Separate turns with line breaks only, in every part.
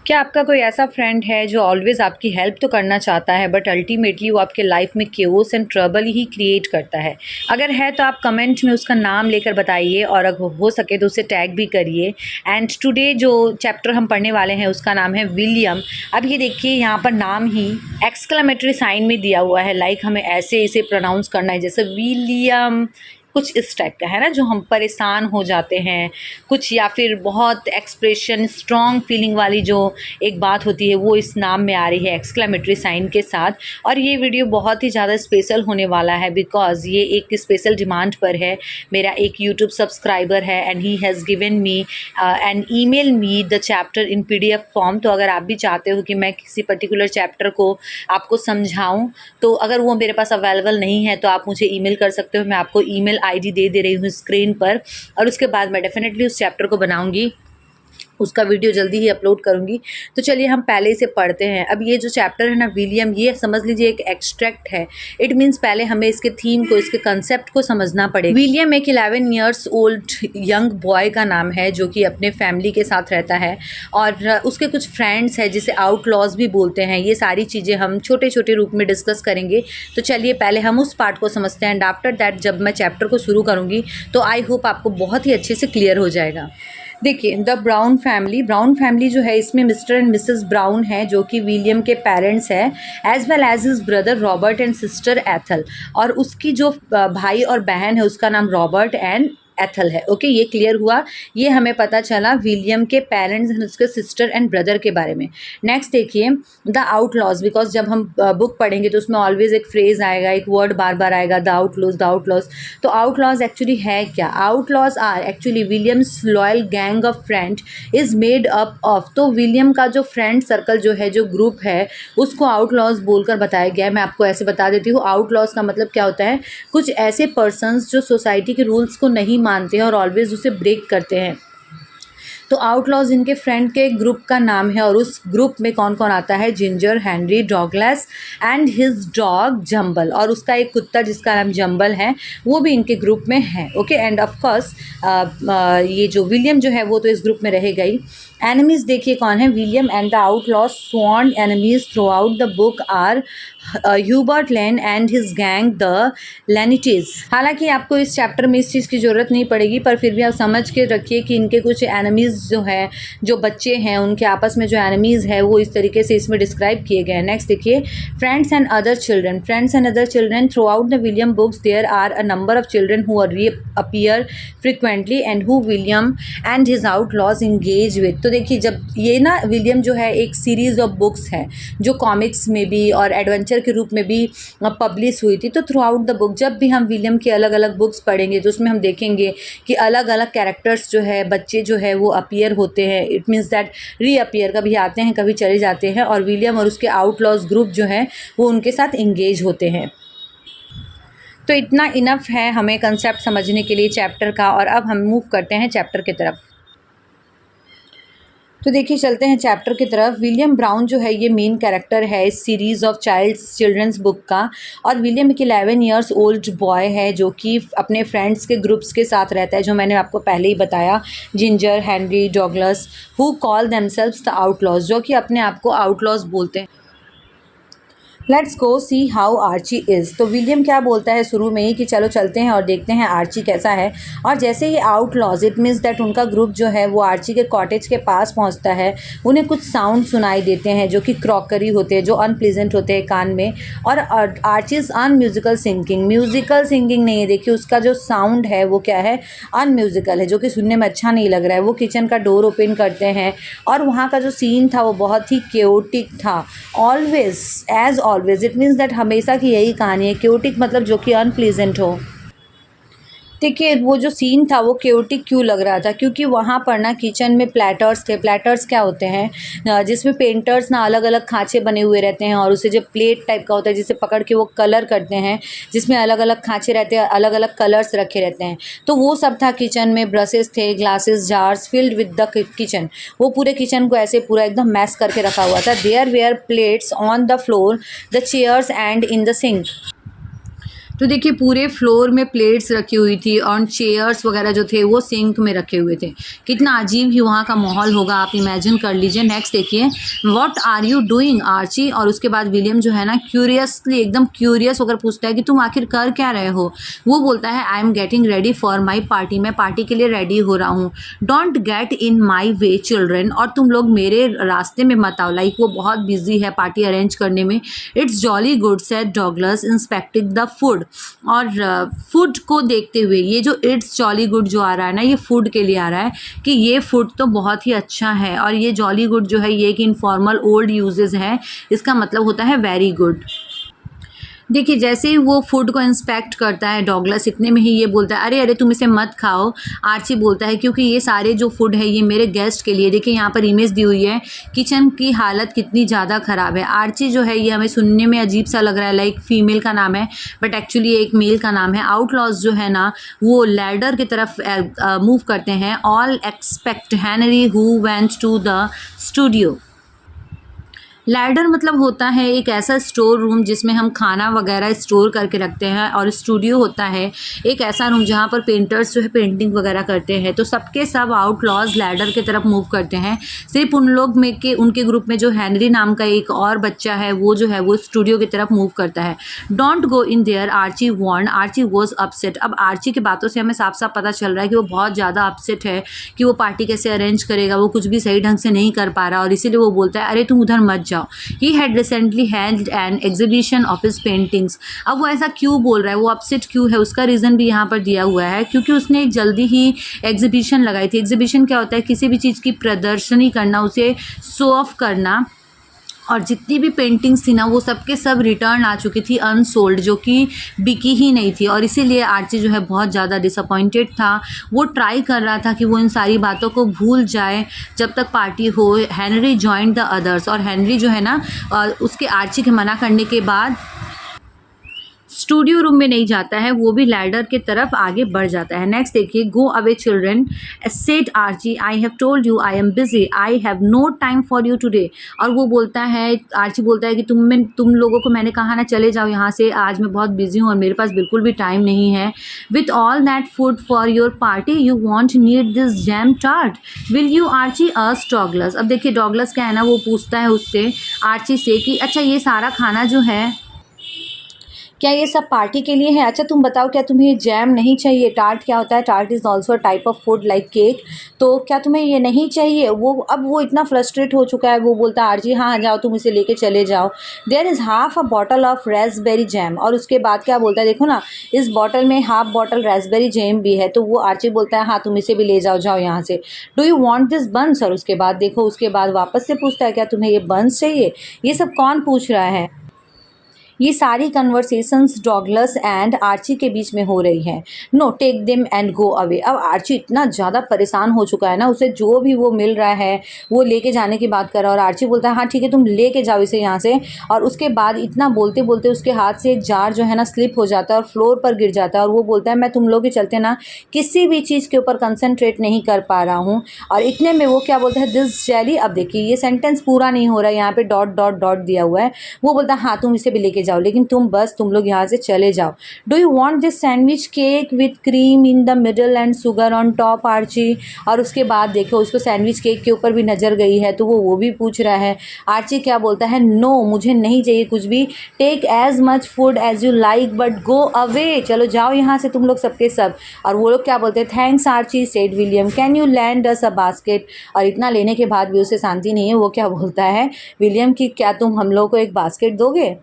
क्या आपका कोई ऐसा फ्रेंड है जो ऑलवेज़ आपकी हेल्प तो करना चाहता है बट अल्टीमेटली वो आपके लाइफ में chaos and trouble he create करता है? अगर है तो आप कमेंट में उसका नाम लेकर बताइए और अगर हो सके तो उसे टैग भी करिए। एंड टुडे जो चैप्टर हम पढ़ने वाले हैं उसका नाम है विलियम। अब ये देखिए यहाँ पर नाम ही एक्सक्लेमेटरी साइन में दिया हुआ है, लाइक हमें ऐसे इसे प्रोनाउंस करना है जैसे विलियम, कुछ इस टाइप का है ना, जो हम परेशान हो जाते हैं कुछ, या फिर बहुत एक्सप्रेशन स्ट्रॉन्ग फीलिंग वाली जो एक बात होती है वो इस नाम में आ रही है एक्सक्लेमेटरी साइन के साथ। और ये वीडियो बहुत ही ज़्यादा स्पेशल होने वाला है बिकॉज ये एक स्पेशल डिमांड पर है। मेरा एक यूट्यूब सब्सक्राइबर है and he has given me and email me the chapter in PDF form. तो अगर आप भी चाहते हो कि मैं किसी पर्टिकुलर चैप्टर को आपको समझाऊं, तो अगर वो मेरे पास अवेलेबल नहीं है तो आप मुझे ईमेल कर सकते हो। मैं आपको ईमेल आईडी दे रही हूँ स्क्रीन पर, और उसके बाद मैं डेफिनेटली उस चैप्टर को बनाऊंगी, उसका वीडियो जल्दी ही अपलोड करूंगी। तो चलिए हम पहले इसे पढ़ते हैं। अब ये जो चैप्टर है ना विलियम, ये समझ लीजिए एक एक्सट्रैक्ट है। इट मीन्स पहले हमें इसके थीम को, इसके कंसेप्ट को समझना पड़ेगा। विलियम एक 11 ईयर्स ओल्ड यंग बॉय का नाम है जो कि अपने फैमिली के साथ रहता है और उसके कुछ फ्रेंड्स हैं जिसे आउटलॉज भी बोलते हैं। ये सारी चीज़ें हम छोटे छोटे रूप में डिस्कस करेंगे। तो चलिए पहले हम उस पार्ट को समझते हैं एंड आफ्टर दैट जब मैं चैप्टर को शुरू करूँगी तो आई होप आपको बहुत ही अच्छे से क्लियर हो जाएगा। देखिए द ब्राउन फैमिली जो है इसमें मिस्टर एंड मिसेस ब्राउन है जो कि विलियम के पेरेंट्स हैं, as well as his brother Robert and sister Ethel. और उसकी जो भाई और बहन है उसका नाम रॉबर्ट एंड एथल है। ओके, ये क्लियर हुआ। ये हमें पता चला विलियम के पेरेंट्स एंड उसके सिस्टर एंड ब्रदर के बारे में। नेक्स्ट देखिए द आउटलॉज, बिकॉज जब हम बुक पढ़ेंगे तो उसमें ऑलवेज एक फ्रेज आएगा, एक वर्ड बार बार आएगा, द आउटलॉज। तो आउटलॉज एक्चुअली है क्या? Outlaws are actually William's loyal gang of friend is made up of. तो विलियम का जो फ्रेंड सर्कल जो है, जो ग्रुप है, उसको आउटलॉज बोलकर बताया गया है। मैं आपको ऐसे बता देती हूँ, आउटलॉज का मतलब क्या होता है? कुछ ऐसे पर्सन्स जो सोसाइटी के रूल्स को नहीं मानते हैं और ऑलवेज उसे ब्रेक करते हैं। तो आउटलॉज इनके फ्रेंड के ग्रुप का नाम है और उस ग्रुप में कौन कौन आता है? Ginger, Henry, Douglas and his dog Jumble, और उसका एक कुत्ता जिसका नाम जंबल है वो भी इनके ग्रुप में है। ओके, एंड ऑफ कोर्स ये जो विलियम जो है वो तो इस ग्रुप में रहेगा ही। एनिमीज देखिए कौन है? William and the Outlaws sworn enemies throughout the book are Hubert Lane and his gang the Laneites. हालांकि आपको इस चैप्टर में इस चीज़ की ज़रूरत नहीं पड़ेगी, पर फिर भी आप समझ के रखिए कि इनके कुछ एनिमीज़ जो है, जो बच्चे हैं उनके आपस में जो एनिमीज़ है वो इस तरीके से इसमें डिस्क्राइब किए गए हैं। नेक्स्ट देखिए friends and other children throughout the William books there are a number of children who appear frequently and who William and his outlaws engage with. तो देखिए जब ये ना विलियम जो है एक सीरीज़ ऑफ बुक्स है जो कॉमिक्स में भी और एडवेंचर के रूप में भी पब्लिश हुई थी। तो थ्रू आउट द बुक जब भी हम विलियम की अलग अलग बुक्स पढ़ेंगे तो उसमें हम देखेंगे कि अलग अलग कैरेक्टर्स जो है, बच्चे जो है वो अपीयर होते हैं। इट मीन्स दैट रीअपीयर, कभी आते हैं कभी चले जाते हैं, और विलियम और उसके आउटलॉज ग्रुप जो है वो उनके साथ इंगेज होते हैं। तो इतना इनफ है हमें कंसेप्ट समझने के लिए चैप्टर का, और अब हम मूव करते हैं चैप्टर की तरफ। तो देखिए चलते हैं चैप्टर की तरफ। विलियम ब्राउन जो है ये मेन कैरेक्टर है इस सीरीज़ ऑफ चिल्ड्रंस बुक का, और विलियम एक 11 ईयर्स ओल्ड बॉय है जो कि अपने फ्रेंड्स के ग्रुप्स के साथ रहता है, जो मैंने आपको पहले ही बताया, Ginger, Henry, Douglas, who call themselves the outlaws, जो कि अपने आप को आउटलॉज बोलते हैं। Let's go see how Archie is. तो विलियम क्या बोलता है शुरू में ही कि चलो चलते हैं और देखते हैं आर्ची कैसा है। और जैसे ही आउटलॉज, इट मीन्स दैट उनका ग्रुप जो है वो आर्ची के कॉटेज के पास पहुंचता है, उन्हें कुछ साउंड सुनाई देते हैं जो कि क्रॉकरी होते हैं, जो अनप्लीजेंट होते हैं कान में। और आर्चीज म्यूजिकल सिंगिंग नहीं है, देखिए उसका जो साउंड है वो क्या है? अनम्यूजिकल है, जो कि सुनने में अच्छा नहीं लग रहा है। वो किचन का डोर ओपन करते हैं और वहाँ का जो सीन था वो बहुत ही क्योटिक था। ऑलवेज इट मीन्स दैट हमेशा की यही कहानी है। क्योटिक मतलब जो कि अनप्लीजेंट हो। देखिए वो जो सीन था वो क्योटिक क्यों लग रहा था? क्योंकि वहाँ पर ना किचन में प्लेटर्स थे। प्लेटर्स क्या होते हैं? जिसमें पेंटर्स ना अलग अलग खाँचे बने हुए रहते हैं, और उसे जो प्लेट टाइप का होता है जिसे पकड़ के वो कलर करते हैं, जिसमें अलग अलग खाँचे रहते हैं, अलग अलग कलर्स रखे रहते हैं। तो वो सब था किचन में। ब्रशेस थे, glasses, jars filled with the kitchen. वो पूरे किचन को ऐसे पूरा एकदम मैश करके रखा हुआ था। There were plates on the floor, the chairs and in the sink. तो देखिए पूरे फ्लोर में प्लेट्स रखी हुई थी और चेयर्स वगैरह जो थे वो सिंक में रखे हुए थे। कितना अजीब ही वहाँ का माहौल होगा, आप इमेजिन कर लीजिए। नेक्स्ट देखिए, what are you doing Archie. और उसके बाद विलियम जो है ना क्यूरियसली, एकदम क्यूरियस होकर पूछता है कि तुम आखिर कर क्या रहे हो। वो बोलता है I am getting ready for my party, मैं पार्टी के लिए रेडी हो रहा हूँ। Don't get in my way children, और तुम लोग मेरे रास्ते में मत आओ। लाइक वो बहुत बिजी है पार्टी अरेंज करने में। It's jolly good said Douglas inspecting the food. और फूड को देखते हुए, ये जो इट्स जॉली गुड जो आ रहा है ना, ये फूड के लिए आ रहा है कि ये फूड तो बहुत ही अच्छा है। और ये जॉली गुड जो है ये एक इनफॉर्मल ओल्ड यूजेस है, इसका मतलब होता है वेरी गुड। देखिए जैसे ही वो फूड को इंस्पेक्ट करता है डॉगलस, इतने में ही ये बोलता है अरे अरे तुम इसे मत खाओ। आर्ची बोलता है क्योंकि ये सारे जो फूड है ये मेरे गेस्ट के लिए। देखिए यहाँ पर इमेज दी हुई है, किचन की हालत कितनी ज़्यादा ख़राब है। आर्ची जो है ये हमें सुनने में अजीब सा लग रहा है, लाइक फीमेल का नाम है बट एक्चुअली एक मेल का नाम है। आउटलॉज जो है ना वो लैडर की तरफ मूव करते हैं। All expect Henry who went to the studio. Ladder मतलब होता है एक ऐसा स्टोर रूम जिसमें हम खाना वगैरह स्टोर करके रखते हैं, और स्टूडियो होता है एक ऐसा रूम जहाँ पर पेंटर्स जो है पेंटिंग वगैरह करते हैं। तो सबके सब आउटलॉज लैडर की तरफ मूव करते हैं। सिर्फ उन लोग में के उनके ग्रुप में जो हेनरी नाम का एक और बच्चा है वो जो है वो स्टूडियो की तरफ मूव करता है। Don't go in there Archie warned. Archie was upset. अब आर्ची की बातों से हमें साफ साफ पता चल रहा है कि वो बहुत ज़्यादा अपसेट है कि वो पार्टी कैसे अरेंज करेगा, वो कुछ भी सही ढंग से नहीं कर पा रहा, और इसीलिए वो बोलता है अरे तुम उधर मत जाओ। He had recently held an exhibition of his paintings। अब वो ऐसा क्यों बोल रहा है, वो अपसेट क्यों है, उसका रीज़न भी यहाँ पर दिया हुआ है क्योंकि उसने एक जल्दी ही एग्जीबिशन लगाई थी। एग्जीबिशन क्या होता है, किसी भी चीज़ की प्रदर्शनी करना, उसे शो ऑफ करना। और जितनी भी पेंटिंग्स थी ना वो सब के सब रिटर्न आ चुकी थी अनसोल्ड, जो कि बिकी ही नहीं थी। और इसीलिए आर्ची जो है बहुत ज़्यादा डिसअपॉइंटेड था। वो ट्राई कर रहा था कि वो इन सारी बातों को भूल जाए जब तक पार्टी हो। हेनरी जॉइंड द अदर्स, और हेनरी जो है ना उसके आर्ची के मना करने के बाद स्टूडियो रूम में नहीं जाता है, वो भी लैडर की तरफ आगे बढ़ जाता है। नेक्स्ट देखिए, go away children said Archie I have told you I am busy I have no time for you today. और वो बोलता है, आर्ची बोलता है कि तुम लोगों को मैंने कहा ना चले जाओ यहाँ से, आज मैं बहुत बिजी हूँ और मेरे पास बिल्कुल भी टाइम नहीं है। With all that food for your party you won't need this jam tart will you Archie अस डॉगलस। अब देखिए डॉगलस क्या है ना, वो पूछता है उससे आर्ची से कि अच्छा ये सारा खाना जो है क्या ये सब पार्टी के लिए है। अच्छा तुम बताओ क्या तुम्हें जैम नहीं चाहिए। टार्ट क्या होता है, tart is also type of food like cake. तो क्या तुम्हें ये नहीं चाहिए। अब वो इतना फ्रस्ट्रेट हो चुका है, वो बोलता है आर्ची हाँ जाओ तुम इसे लेके चले जाओ। There is half a bottle of raspberry jam. और उसके बाद क्या बोलता है, देखो ना इस बॉटल में हाफ बॉटल रेस्पबेरी जैम भी है। तो वो आर्ची बोलता है हाँ तुम इसे भी ले जाओ, जाओ यहाँ से। डू यू वॉन्ट दिस बंस। और उसके बाद देखो उसके बाद वापस से पूछता है क्या तुम्हें ये बंस चाहिए। ये सब कौन पूछ रहा है। ये सारी कन्वर्सेशंस डॉगलस एंड आर्ची के बीच में हो रही हैं। No take them and go away. अब आर्ची इतना ज़्यादा परेशान हो चुका है ना, उसे जो भी वो मिल रहा है वो लेके जाने की बात कर रहा है। और आर्ची बोलता है हाँ ठीक है तुम लेके जाओ इसे यहाँ से। और उसके बाद इतना बोलते बोलते उसके हाथ से एक जार जो है ना स्लिप हो जाता है और फ्लोर पर गिर जाता है। और वो बोलता है मैं तुम लोग के चलते ना किसी भी चीज़ के ऊपर कंसंट्रेट नहीं कर पा रहा हूँ। और इतने में वो क्या बोलता है, दिस जेली। अब देखिए ये सेंटेंस पूरा नहीं हो रहा है, यहाँ पे डॉट डॉट डॉट दिया हुआ है। वो बोलता है हाँ तुम इसे भी लेके जाओ, लेकिन तुम लोग यहाँ से चले जाओ। Do you want this sandwich cake with cream in the middle and sugar on top Archie. और उसके बाद देखो उसको सैंडविच केक के ऊपर भी नज़र गई है, तो वो भी पूछ रहा है। आर्ची क्या बोलता है, नो मुझे नहीं चाहिए कुछ भी। Take as much food as you like but go away. चलो जाओ यहाँ से तुम लोग सबके सब। और वो लोग क्या बोलते हैं, thanks Archie said William can you lend us a basket. और इतना लेने के बाद भी उसे शांति नहीं है। वो क्या बोलता है विलियम की, क्या तुम हम लोग को एक बास्केट दोगे।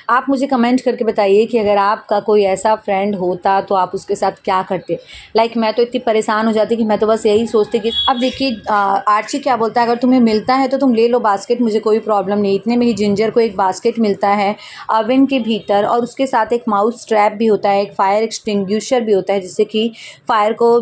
आप मुझे कमेंट करके बताइए कि अगर आपका कोई ऐसा फ्रेंड होता तो आप उसके साथ क्या करते। लाइक मैं तो इतनी परेशान हो जाती कि मैं तो बस यही सोचती कि अब देखिए आर्ची क्या बोलता है, अगर तुम्हें मिलता है तो तुम ले लो बास्केट, मुझे कोई प्रॉब्लम नहीं। इतने में ही जिंजर को एक बास्केट मिलता है ओवन के भीतर, और उसके साथ एक माउस ट्रैप भी होता है, एक फायर एक्सटिंग्विशर भी होता है जिससे कि फायर को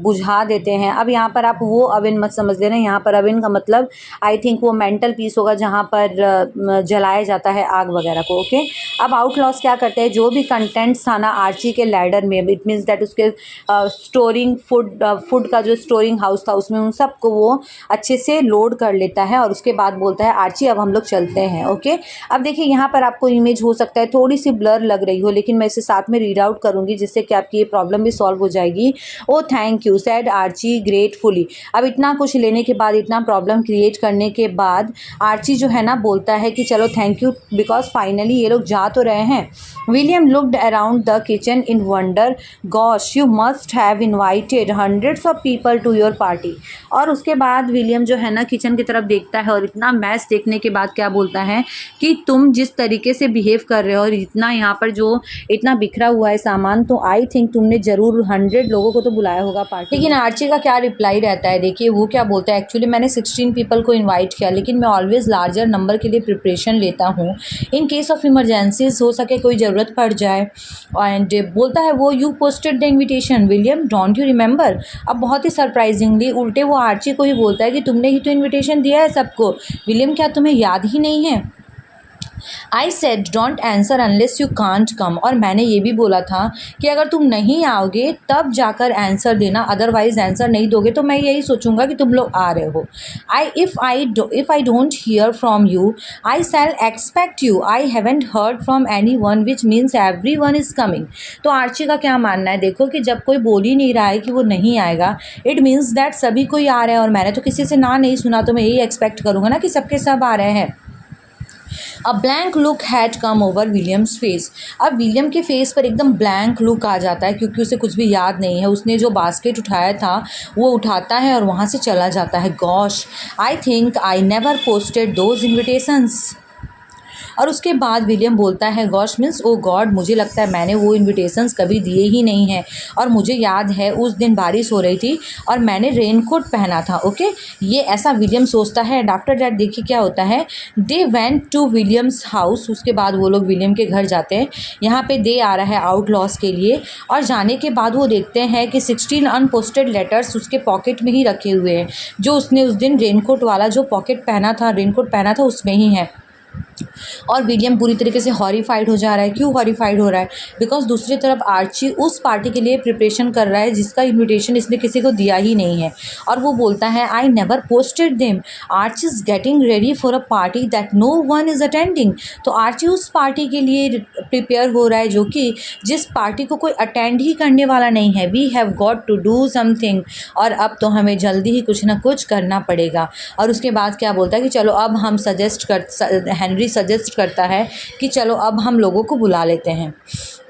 बुझा देते हैं। अब यहाँ पर आप वो ओवन मत समझ लेना, यहाँ पर ओवन का मतलब आई थिंक वो मेंटल पीस होगा जहाँ पर जलाया जाता है आग वगैरह को। ओके, अब आउटलॉस क्या करते हैं, जो भी कंटेंट्स था ना आर्ची के लैडर में, इट मीन्स दैट उसके स्टोरिंग फूड का जो स्टोरिंग हाउस था उसमें, उन सब को वो अच्छे से लोड कर लेता है और उसके बाद बोलता है आर्ची अब हम लोग चलते हैं। ओके, अब देखिए यहाँ पर आपको इमेज हो सकता है थोड़ी सी ब्लर लग रही हो, लेकिन मैं इसे साथ में रीड आउट करूँगी जिससे कि आपकी ये प्रॉब्लम भी सॉल्व हो जाएगी। Oh thank you said Archie gratefully. अब इतना कुछ लेने के बाद, इतना प्रॉब्लम क्रिएट करने के बाद आर्ची जो है ना बोलता है कि चलो थैंक यू बिकॉज फाइनली ये लोग जा तो रहे हैं। William looked around the kitchen in wonder, gosh you must have invited hundreds of people to your party. और उसके बाद विलियम जो है ना किचन की तरफ देखता है और इतना मैस देखने के बाद क्या बोलता है कि तुम जिस तरीके से बिहेव कर रहे हो और इतना यहाँ पर जो इतना बिखरा हुआ है सामान, तो आई थिंक तुमने ज़रूर 100 लोगों को तो बुलाया होगा पार्टी। लेकिन आर्ची का क्या रिप्लाई रहता है, देखिए वो क्या बोलता है, एक्चुअली मैंने 16 पीपल को इन्वाइट किया, लेकिन मैं ऑलवेज लार्जर नंबर के लिए प्रिपरेशन लेता हूँ इन केस ऑफ इमरजेंसीज, हो सके कोई ज़रूरत पड़ जाए। एंड बोलता है वो you posted the invitation William don't you remember. अब बहुत ही सरप्राइजिंगली उल्टे वो आर्ची को ही बोलता है कि तुमने ही तो इन्विटेशन दिया है सबको, विलियम क्या तुम्हें याद ही नहीं है। I said don't answer unless you can't come. और मैंने ये भी बोला था कि अगर तुम नहीं आओगे तब जाकर आंसर देना, अदरवाइज आंसर नहीं दोगे तो मैं यही सोचूंगा कि तुम लोग आ रहे हो। If I don't hear from you I shall expect you, I haven't heard from anyone which means everyone is coming. तो आर्ची का क्या मानना है, देखो कि जब कोई बोल ही नहीं रहा है कि वो नहीं आएगा, इट मीन्स दैट सभी कोई आ रहे हैं और मैंने तो किसी से ना नहीं सुना, तो मैं यही एक्सपेक्ट करूँगा ना कि सबके सब आ रहे हैं। A blank look had come over Williams face. अब विलियम के फेस पर एकदम ब्लैंक लुक आ जाता है क्योंकि उसे कुछ भी याद नहीं है। उसने जो बास्केट उठाया था वो उठाता है और वहाँ से चला जाता है। Gosh I think I never posted those invitations. और उसके बाद विलियम बोलता है गॉश मीन्स ओ गॉड, मुझे लगता है मैंने वो इन्विटेशंस कभी दिए ही नहीं हैं। और मुझे याद है उस दिन बारिश हो रही थी और मैंने रेनकोट पहना था। ओके, ये ऐसा विलियम सोचता है। आफ्टर दैट देखिए क्या होता है, they went to William's house. उसके बाद वो लोग विलियम के घर जाते हैं। यहाँ पे दे आ रहा है आउटलॉस के लिए और जाने के बाद वो देखते हैं कि 16 अनपोस्टेड लेटर्स उसके पॉकेट में ही रखे हुए हैं, जो उसने उस दिन रेनकोट वाला जो पॉकेट पहना था, रेनकोट पहना था, उसमें ही है। और विलियम पूरी तरीके से हॉरिफाइड हो जा रहा है। क्यों हॉरिफाइड हो रहा है, बिकॉज दूसरी तरफ आर्ची उस पार्टी के लिए प्रिपरेशन कर रहा है जिसका इन्विटेशन इसने किसी को दिया ही नहीं है। और वो बोलता है I never posted them, Archie is getting ready for a party that no one is attending. तो आर्ची उस पार्टी के लिए प्रिपेयर हो रहा है जो कि जिस पार्टी को कोई अटेंड ही करने वाला नहीं है। We have got to do something, और अब तो हमें जल्दी ही कुछ ना कुछ करना पड़ेगा। और उसके बाद क्या बोलता है कि चलो अब हम हेनरी सजेस्ट करता है कि चलो अब हम लोगों को बुला लेते हैं।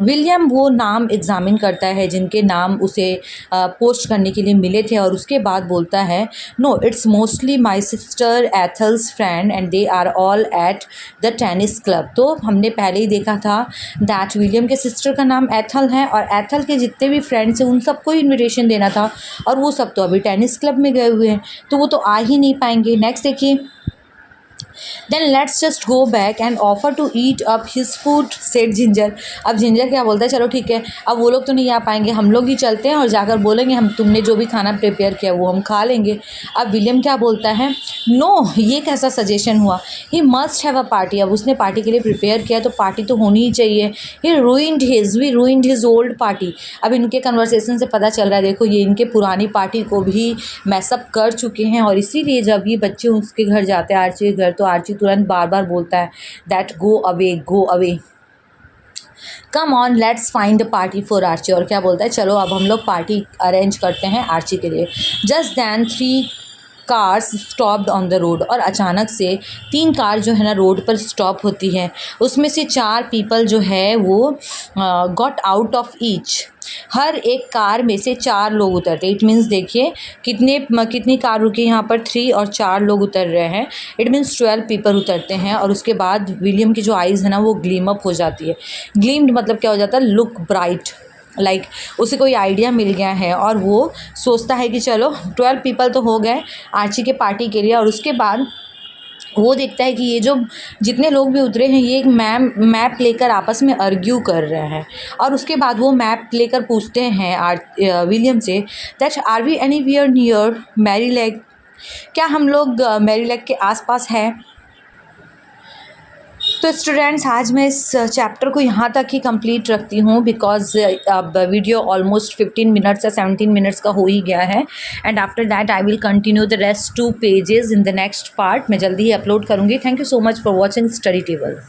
विलियम वो नाम एग्ज़ामिन करता है जिनके नाम उसे पोस्ट करने के लिए मिले थे और उसके बाद बोलता है no it's mostly my sister Ethel's friend and they are all at the tennis club. तो हमने पहले ही देखा था दैट विलियम के सिस्टर का नाम एथल है और एथल के जितने भी फ्रेंड्स हैं उन सबको इन्विटेशन देना था और वो सब तो अभी टेनिस क्लब में गए हुए हैं, तो वो तो आ ही नहीं पाएंगे। नेक्स्ट देखिए, then let's just go back and offer to eat up his food said Ginger. अब जिंजर क्या बोलता है, चलो ठीक है अब वो लोग तो नहीं आ पाएंगे, हम लोग ही चलते हैं और जाकर बोलेंगे हम तुमने जो भी खाना प्रिपेयर किया वो हम खा लेंगे। अब विलियम क्या बोलता है, नो ये कैसा सजेशन हुआ, he must have a party. अब उसने पार्टी के लिए प्रिपेयर किया तो पार्टी तो होनी ही चाहिए। We ruined his old party. अब इनके कन्वर्सेशन से पता चल रहा है, देखो ये इनके पुरानी पार्टी को भी मैसअप कर चुके हैं और इसीलिए जब ये बच्चे उसके घर जाते हैं आर्ची के घर, तो आर्ची तुरंत बार बार बोलता है that go away come on let's find a party for Archie. और क्या बोलता है, चलो अब हम लोग पार्टी अरेंज करते हैं आर्ची के लिए। Just then 3 cars stopped on the road. और अचानक से 3 कार जो है ना रोड पर स्टॉप होती है। उसमें से 4 पीपल जो है वो गॉट आउट ऑफ ईच। हर एक कार में से 4 लोग उतरते। इट मीन्स देखिए कितनी कार रुकी यहाँ पर, 3 और 4 लोग उतर रहे हैं। इट मीन्स 12 पीपल उतरते हैं। और उसके बाद विलियम की जो आइज़ है ना वो ग्लीम अप हो जाती है। ग्लीम्ड मतलब क्या हो जाता है, लुक ब्राइट, लाइक उसे कोई आइडिया मिल गया है और वो सोचता है कि चलो 12 पीपल तो हो गए आर्ची के पार्टी के लिए। और उसके बाद वो देखता है कि ये जो जितने लोग भी उतरे हैं ये एक मैप लेकर आपस में आर्ग्यू कर रहे हैं। और उसके बाद वो मैप लेकर पूछते हैं विलियम से that are we anywhere near Marylake, क्या हम लोग मैरीलैक के आसपास हैं। तो स्टूडेंट्स आज मैं इस चैप्टर को यहाँ तक ही कंप्लीट रखती हूँ, बिकॉज अब वीडियो ऑलमोस्ट 15 मिनट्स या 17 मिनट्स का हो ही गया है। And after that I will continue the rest 2 pages in the next part. मैं जल्दी ही अपलोड करूँगी। Thank you so much for watching study table.